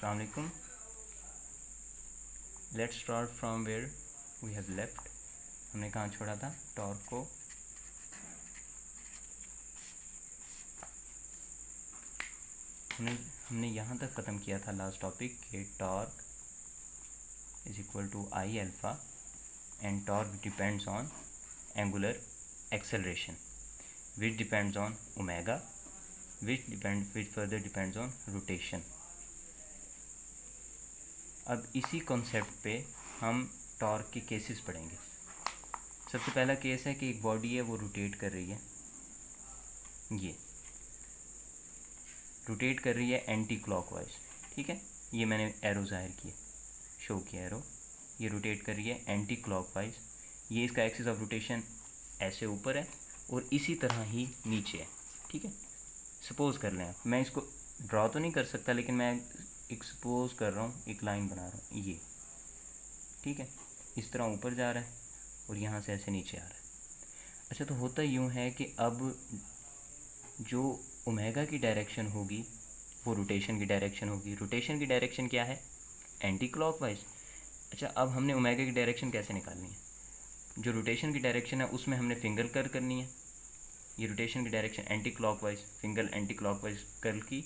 अस्सलाम वालेकुम। Let's start from where we have left. हमने कहाँ छोड़ा था? टॉर्क को हमने यहाँ तक ख़त्म किया था लास्ट टॉपिक कि torque is equal to I alpha and torque depends on angular acceleration which depends on omega which further depends on rotation. अब इसी कॉन्सेप्ट पे हम टॉर्क के केसेस पढ़ेंगे। सबसे पहला केस है कि एक बॉडी है वो रोटेट कर रही है, ये रोटेट कर रही है एंटी क्लॉकवाइज। ठीक है, ये मैंने एरो ज़ाहिर किया, शो किया एरो। ये रोटेट कर रही है एंटी क्लॉकवाइज। ये इसका एक्सिस ऑफ रोटेशन ऐसे ऊपर है और इसी तरह ही नीचे है। ठीक है, सपोज़ कर लें, मैं इसको ड्रॉ तो नहीं कर सकता लेकिन मैं एक सपोज़ कर रहा हूँ, एक लाइन बना रहा हूँ ये। ठीक है, इस तरह ऊपर जा रहा है और यहाँ से ऐसे नीचे आ रहा है। अच्छा, तो होता यूँ है कि अब जो ओमेगा की डायरेक्शन होगी वो रोटेशन की डायरेक्शन होगी। रोटेशन की डायरेक्शन क्या है? Anti clockwise. अच्छा, अब हमने ओमेगा की डायरेक्शन कैसे निकालनी है? जो रोटेशन की डायरेक्शन है उसमें हमने फिंगर कर्ल करनी है। ये रोटेशन की direction anti clockwise, finger anti clockwise curl की,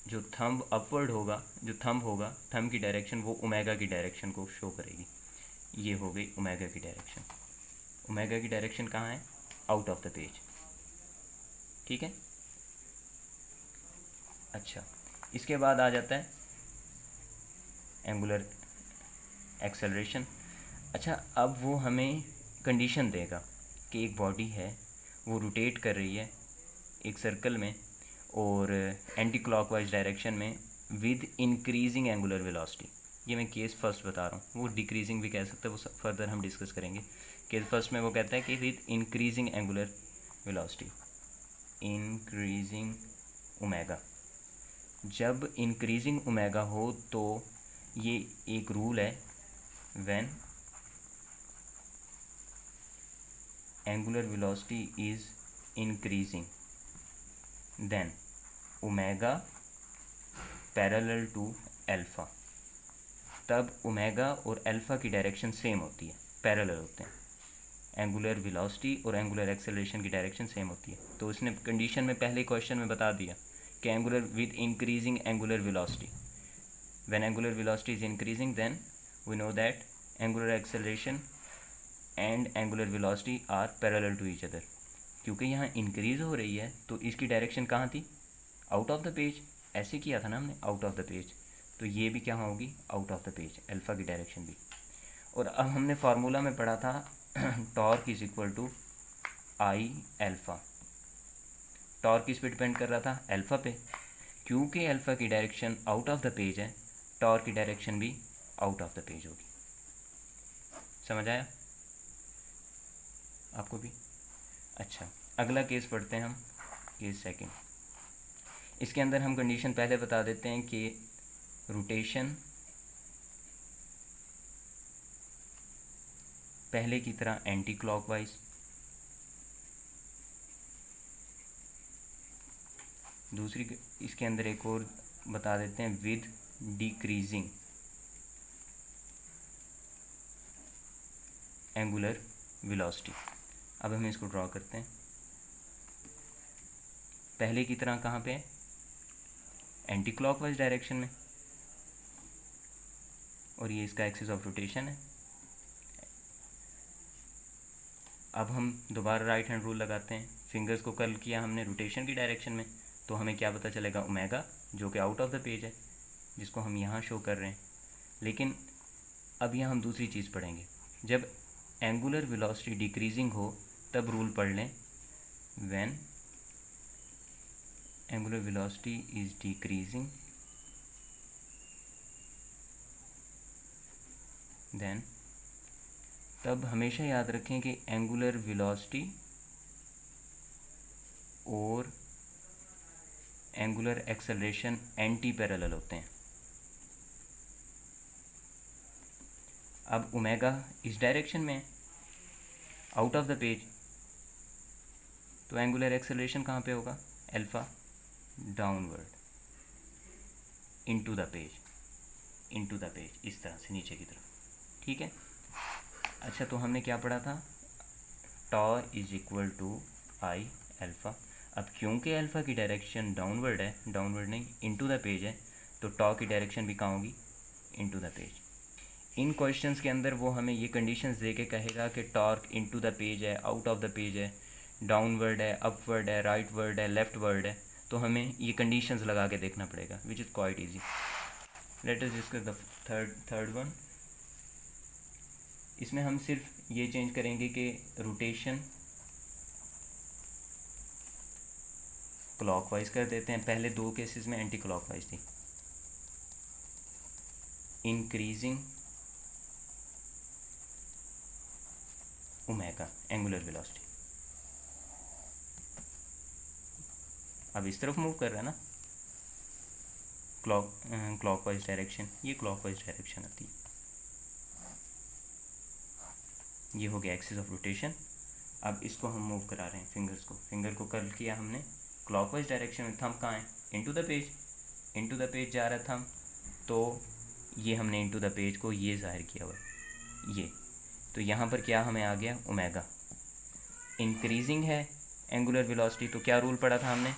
जो थंब अपवर्ड होगा, जो थंब होगा, थंब की डायरेक्शन वो ओमेगा की डायरेक्शन को शो करेगी। ये हो गई ओमेगा की डायरेक्शन। ओमेगा की डायरेक्शन कहाँ है? Out of the page. ठीक है। अच्छा, इसके बाद आ जाता है एंगुलर एक्सेलरेशन। अच्छा, अब वो हमें कंडीशन देगा कि एक बॉडी है वो रोटेट कर रही है एक सर्कल में और एंटी क्लॉकवाइज डायरेक्शन में विद इंक्रीजिंग एंगुलर वेलोसिटी। ये मैं केस फर्स्ट बता रहा हूँ, वो डिक्रीजिंग भी कह सकते हैं, वो फर्दर हम डिस्कस करेंगे। केस फर्स्ट में वो कहता है कि with increasing angular velocity, increasing omega. जब इंक्रीजिंग ओमेगा हो तो ये एक रूल है, when angular velocity is increasing then omega parallel to alpha. तब ओमेगा और अल्फ़ा की डायरेक्शन सेम होती है, पैरेलल होते हैं। एंगुलर वेलोसिटी और एंगुलर एक्सेलरेशन की डायरेक्शन सेम होती है। तो उसने कंडीशन में पहले क्वेश्चन में बता दिया कि angular with increasing angular velocity, when angular velocity is increasing then we know that angular acceleration and angular velocity are parallel to each other. क्योंकि यहाँ इंक्रीज हो रही है तो इसकी डायरेक्शन कहाँ थी? Out of the page. ऐसे किया था ना हमने, आउट ऑफ द पेज। तो ये भी क्या होगी? Out of the page, alpha की डायरेक्शन भी। और अब हमने फार्मूला में पढ़ा था torque is equal to I alpha. Torque किस पे डिपेंड कर रहा था? अल्फ़ा पे। क्योंकि अल्फ़ा की direction out of the page है, टॉर्क की डायरेक्शन भी आउट ऑफ द पेज होगी। समझ आया आपको भी? अच्छा, अगला केस पढ़ते हैं हम, केस सेकंड। इसके अंदर हम कंडीशन पहले बता देते हैं कि रोटेशन पहले की तरह एंटी क्लॉकवाइज, दूसरी इसके अंदर एक और बता देते हैं विद डिक्रीजिंग एंगुलर वेलोसिटी। अब हम इसको ड्रॉ करते हैं। पहले की तरह कहाँ पे है? एंटी क्लॉकवाइज डायरेक्शन में, और ये इसका एक्सिस ऑफ रोटेशन है। अब हम दोबारा राइट हैंड रूल लगाते हैं। फिंगर्स को कर्ल किया हमने रोटेशन की डायरेक्शन में, तो हमें क्या पता चलेगा? ओमेगा, जो कि आउट ऑफ द पेज है, जिसको हम यहाँ शो कर रहे हैं। लेकिन अब यहाँ हम दूसरी चीज़ पढ़ेंगे। जब एंगुलर वेलोसिटी डिक्रीजिंग हो तब रूल पढ़ लें, when angular velocity is decreasing then, तब हमेशा याद रखें कि एंगुलर वेलोसिटी और एंगुलर एक्सेलरेशन एंटी पैरेलल होते हैं। अब ओमेगा इस डायरेक्शन में है, आउट ऑफ द पेज, तो एंगुलर एक्सेलरेशन कहाँ पे होगा? Alpha downward. Into the page इस तरह से नीचे की तरफ, ठीक है। अच्छा, तो हमने क्या पढ़ा था, tau is equal to I alpha. अब क्योंकि अल्फ़ा की डायरेक्शन डाउनवर्ड है, डाउनवर्ड नहीं इनटू द पेज है, तो टॉ की डायरेक्शन भी कहाँ होगी, इनटू द पेज। इन क्वेश्चंस के अंदर वो हमें ये कंडीशंस दे के कहेगा कि टॉर्क इनटू द पेज है, आउट ऑफ द पेज है, डाउनवर्ड है, अपवर्ड है, राइटवर्ड है, लेफ्टवर्ड है, तो हमें ये कंडीशंस लगा के देखना पड़ेगा, which is quite easy. Let us discuss the third one. इसमें हम सिर्फ ये चेंज करेंगे कि रोटेशन क्लॉकवाइज कर देते हैं। पहले दो केसेस में एंटी क्लॉकवाइज थी। इंक्रीजिंग ओमेगा एंगुलर वेलोसिटी, अब इस तरफ मूव कर रहा है ना, क्लॉकवाइज डायरेक्शन, ये क्लॉकवाइज डायरेक्शन आती है, ये हो गया एक्सिस ऑफ रोटेशन। अब इसको हम मूव करा रहे हैं, फिंगर को कर्ल किया हमने क्लॉकवाइज डायरेक्शन में, थंब कहाँ है, इनटू द पेज जा रहा है थंब, तो ये हमने इनटू द पेज को ये जाहिर किया हुआ है, ये तो यहाँ पर क्या हमें आ गया, ओमेगा। इंक्रीजिंग है एंगुलर वेलोसिटी, तो क्या रूल पढ़ा था हमने,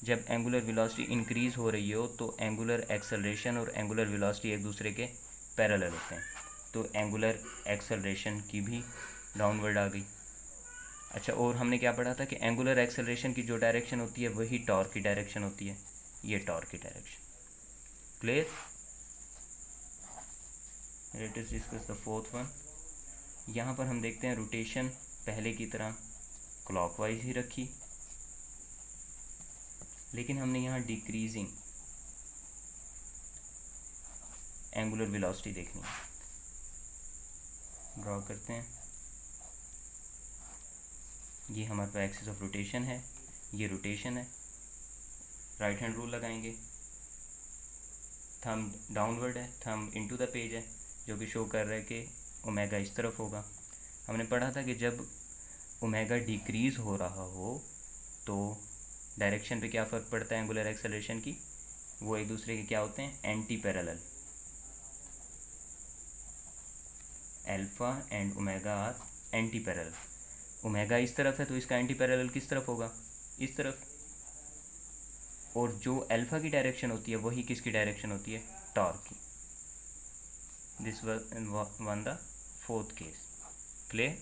जब एंगुलर वेलोसिटी इंक्रीज़ हो रही हो तो एंगुलर एक्सेलरेशन और एंगुलर वेलोसिटी एक दूसरे के पैरेलल होते हैं, तो एंगुलर एक्सेलरेशन की भी डाउनवर्ड आ गई। अच्छा, और हमने क्या पढ़ा था कि एंगुलर एक्सेलरेशन की जो डायरेक्शन होती है वही टॉर्क की डायरेक्शन होती है, ये टॉर्क की direction. Clear? Let us discuss the fourth one. यहाँ पर हम देखते हैं रोटेशन पहले की तरह क्लॉकवाइज ही रखी, लेकिन हमने यहाँ डिक्रीजिंग एंगुलर वेलोसिटी देखनी है। ड्रॉ करते हैं, ये हमारे पास एक्सिस ऑफ रोटेशन है, ये रोटेशन है, राइट हैंड रूल लगाएंगे, थंब डाउनवर्ड है, थंब इनटू द पेज है, जो कि शो कर रहा है कि ओमेगा इस तरफ होगा। हमने पढ़ा था कि जब ओमेगा डिक्रीज़ हो रहा हो तो डायरेक्शन पे क्या फ़र्क पड़ता है एंगुलर एक्सेलरेशन की, वो एक दूसरे के क्या होते हैं, anti parallel. Alpha and omega are anti parallel. Omega इस तरफ है तो इसका एंटी पैरेलल किस तरफ होगा, इस तरफ, और जो अल्फ़ा की डायरेक्शन होती है वही किसकी डायरेक्शन होती है, टॉर्क की। This one the fourth case. Clear?